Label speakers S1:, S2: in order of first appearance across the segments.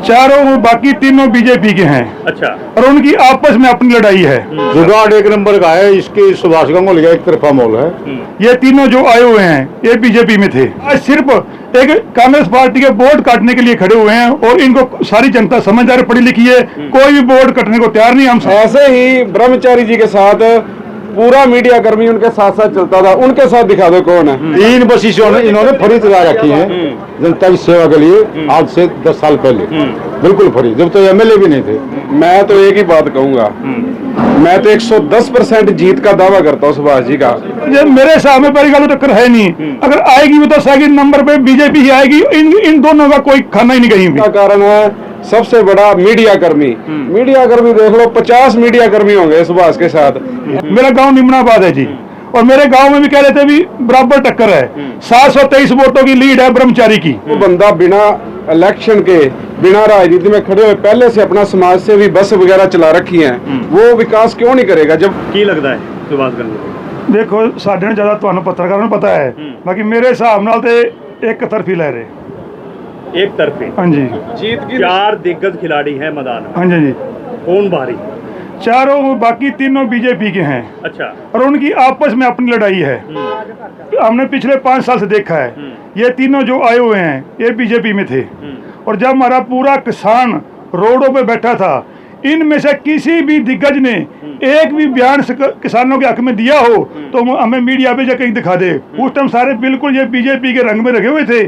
S1: चारों बाकी तीनों बीजेपी के हैं।
S2: अच्छा।
S1: और उनकी आपस में अपनी लड़ाई है।
S3: जुगाड़ एक नंबर का है, इसके सुभाष गंगोली का एक तरफा मोल है।
S1: ये तीनों जो आए हुए हैं ये बीजेपी में थे, आज सिर्फ एक कांग्रेस पार्टी के वोट काटने के लिए खड़े हुए हैं। और इनको सारी जनता समझदार पढ़ी लिखी है, कोई भी वोट काटने को तैयार नहीं। हम
S4: ऐसे ही ब्रह्मचारी जी के साथ पूरा मीडिया कर्मी उनके साथ साथ चलता था, उनके साथ दिखा दो कौन है।
S3: 3 बसें इन्होंने फ्री चला रखी हैं जनता की सेवा के लिए, आज से 10 साल पहले बिल्कुल फ्री, जब तो एमएलए भी नहीं थे।
S4: मैं तो एक ही बात कहूंगा, मैं तो 110% जीत का दावा करता हूँ सुभाष जी का।
S1: मेरे सामने पहली गल टक्कर है नहीं, अगर आएगी भी तो सेकंड नंबर पे बीजेपी ही आएगी। इन दोनों का कोई खाना ही नहीं कहीं भी।
S4: कारण है सबसे बड़ा मीडिया कर्मी। मीडिया कर्मी देख लो, 50 मीडिया कर्मी होंगे सुभाष के साथ।
S1: मेरा गांव निमनाबाद है जी, और मेरे गांव में भी कह रहे थे भी बराबर टक्कर है। 723 वोटों की लीड है ब्रह्मचारी की।
S4: वो बंदा बिना इलेक्शन के, बिना राजनीति में खड़े हुए पहले से अपना समाज से भी बस वगैरह चला रखी है, वो विकास क्यों नहीं करेगा? जब
S2: की लगता है सुभाष गंगोली?
S1: देखो साढ़े ज्यादा तुहानू पत्रकारों को पता है, बाकी मेरे हिसाब नाल ते एक तरफी लह रहे।
S2: एक तरफी?
S1: हाँ जी।
S4: जीत की 4
S2: दिग्गज खिलाड़ी हैं मैदान में।
S1: हाँ जी।
S2: कौन भारी?
S1: चारों बाकी तीनों बीजेपी के हैं।
S2: अच्छा।
S1: और उनकी आपस में अपनी लड़ाई है। हमने पिछले 5 साल से देखा है, ये तीनों जो आए हुए हैं ये बीजेपी में थे। और जब हमारा पूरा किसान रोडों पे बैठा था, इनमें से किसी भी दिग्गज ने एक भी बयान किसानों के हक में दिया हो तो हमें मीडिया पे जाकर दिखा दे। उस टाइम सारे बिल्कुल ये बीजेपी के रंग में रखे हुए थे।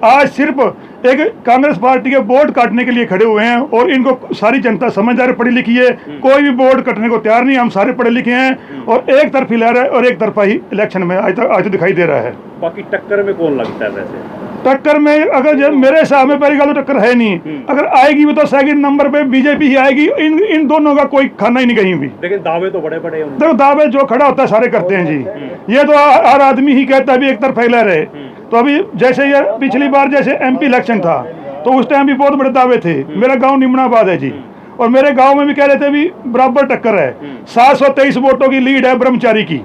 S1: आज सिर्फ एक कांग्रेस पार्टी के वोट काटने के लिए खड़े हुए हैं। और इनको सारी जनता समझदार पढ़ी लिखी है, कोई भी वोट काटने को तैयार नहीं। हम सारे पढ़े लिखे हैं और एक तरफी लहर है और एक तरफा ही इलेक्शन में आज तो दिखाई दे रहा है।
S2: बाकी टक्कर में कौन लगता है वैसे?
S1: टक्कर में अगर जब मेरे सामने पहली गल तो टक्कर है नहीं, अगर आएगी भी तो सेकंड नंबर पे बीजेपी ही आएगी। इन दोनों का कोई खाना ही नहीं कहीं भी।
S2: लेकिन दावे तो बड़े बड़े हैं।
S1: तो दावे जो खड़ा होता है सारे करते हैं जी। ये तो हर आदमी ही कहता है भी एक तरफ फैला रहे। तो अभी जैसे ये पिछली बार जैसे एमपी इलेक्शन था तो उस टाइम भी बहुत बड़े दावे थे। मेरा गाँव निमनाबाद है जी, और मेरे गाँव में भी कह रहे थे भी बराबर टक्कर है। 723 वोटों की लीड है ब्रह्मचारी की।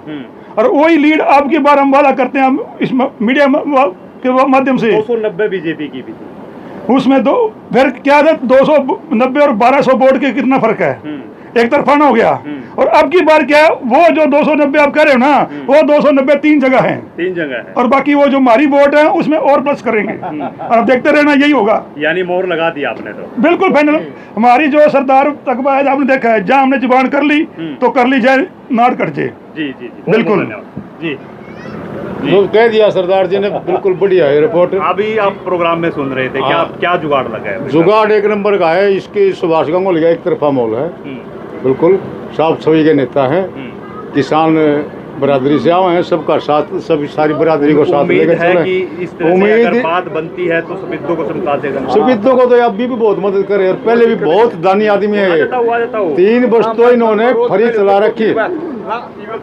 S1: और वही लीड अब की बार हम वादा करते हैं, हम इस मीडिया के माध्यम से।
S2: 290 बीजेपी की भी थी
S1: उसमें दो, फिर क्या था 290 और 1200 वोट के कितना फर्क है, एक तरफा ना हो गया। और अब की बार क्या है, वो जो 290 आप कह रहे हो ना, वो 290 3 जगह है।
S2: 3 जगह है।
S1: और बाकी वो जो हमारी वोट है उसमें और प्लस करेंगे। और अब देखते रहना, यही होगा।
S2: यानी मोहर लगा दी आपने तो?
S1: बिल्कुल फाइनल। हमारी जो सरदार तकबा है आपने देखा है, जहाँ हमने जुबान कर ली तो कर ली, जाए नाट कट जाए।
S2: जी जी जी,
S1: बिल्कुल
S2: जी।
S3: वो कह दिया सरदार जी ने, बिल्कुल बढ़िया है रिपोर्ट।
S2: अभी आप प्रोग्राम में सुन रहे थे, क्या जुगाड़ लगा है?
S3: जुगाड़ एक नंबर का है, इसके सुभाष गंगोली का एक तरफा मोल है। बिल्कुल साफ सफाई के नेता हैं, किसान बरादरी से आए हैं, सबका साथ, सब सारी बरादरी को साथ लेकर
S2: है कि इस तरह से अगर बात बनती है तो सफेदों को समझा देगा।
S3: सफेदों को तो अभी भी बहुत मदद करे, और पहले भी बहुत दानी आदमी है। 3 बस तो इन्होंने फ्री चला रखी है,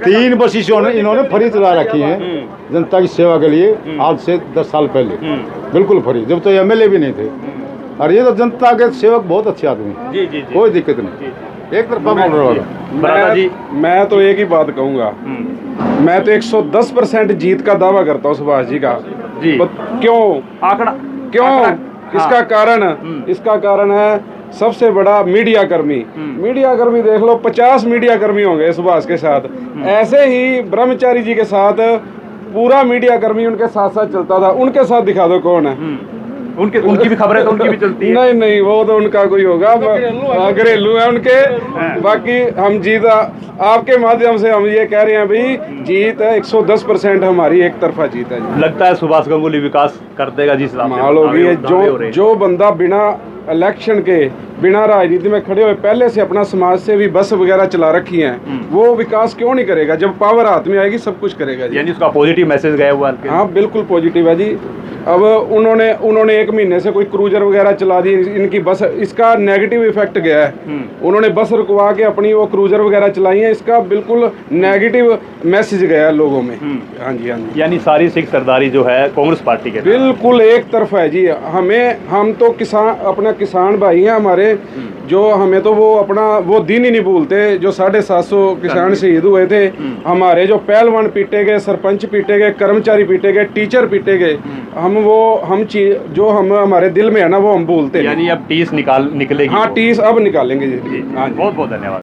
S3: 3 बसें इन्होंने फ्री चला रखी हैं जनता की सेवा के लिए, आज से 10 साल पहले बिल्कुल फ्री, जब तो एमएलए भी नहीं थे। और ये तो जनता के सेवक बहुत अच्छे आदमी,
S2: जी जी,
S3: कोई दिक्कत नहीं, एक तरफा बोल रहा है।
S4: मैं तो एक ही बात कहूंगा, मैं तो 110% जीत का दावा करता हूँ सुभाष जी का।
S2: जी।
S4: क्यों?
S2: आंकड़ा
S4: क्यों?
S2: हाँ।
S4: इसका कारण है सबसे बड़ा मीडिया कर्मी। मीडिया कर्मी देख लो, 50 मीडिया कर्मी होंगे सुभाष के साथ। ऐसे ही ब्रह्मचारी जी के साथ पूरा मीडिया कर्मी उनके साथ साथ चलता था, उनके साथ दिखा दो कौन है।
S2: उनकी भी खबरें तो उनकी भी चलती है।
S4: नहीं, वो तो उनका कोई होगा, घरेलू है उनके। बाकी हम जीत, आपके माध्यम से हम ये कह रहे हैं भाई, जीत है 110% हमारी, एक तरफा जीत है।
S2: लगता है सुभाष गंगोली विकास कर देगा जिस
S4: माल होगी। जो बंदा बिना इलेक्शन के, बिना राजनीति में खड़े हुए पहले से अपना समाज से भी बस वगैरह चला रखी हैं, वो विकास क्यों नहीं करेगा? जब पावर हाथ में आएगी सब कुछ करेगा जी।
S2: यानी उसका पॉजिटिव मैसेज गया हुआ है।
S4: हाँ बिल्कुल पॉजिटिव है जी। अब उन्होंने 1 महीने से कोई क्रूजर वगैरह चला दी इनकी बस, इसका नेगेटिव इफेक्ट गया है। उन्होंने बस रुकवा के अपनी वो क्रूजर वगैरह चलाई है, इसका बिल्कुल नेगेटिव मैसेज गया है लोगों में। हाँ जी, हाँ जी।
S2: यानी सारी सिख सरदारी जो है कांग्रेस पार्टी के
S4: बिल्कुल एक तरफ है जी। हम तो किसान, अपना किसान भाई हैं हमारे, करें। जो हमें तो वो अपना वो दिन ही नहीं भूलते जो 750 किसान शहीद हुए थे। हमारे जो पहलवान पीटे गए, सरपंच पीटे गए, कर्मचारी पीटे गए, टीचर पीटे गए, जो हम हमारे दिल में है ना वो हम भूलते नहीं।
S2: यानी अब टीस निकलेगी।
S4: हाँ, टीस अब निकालेंगे जी। हाँ जी।
S2: बहुत बहुत धन्यवाद।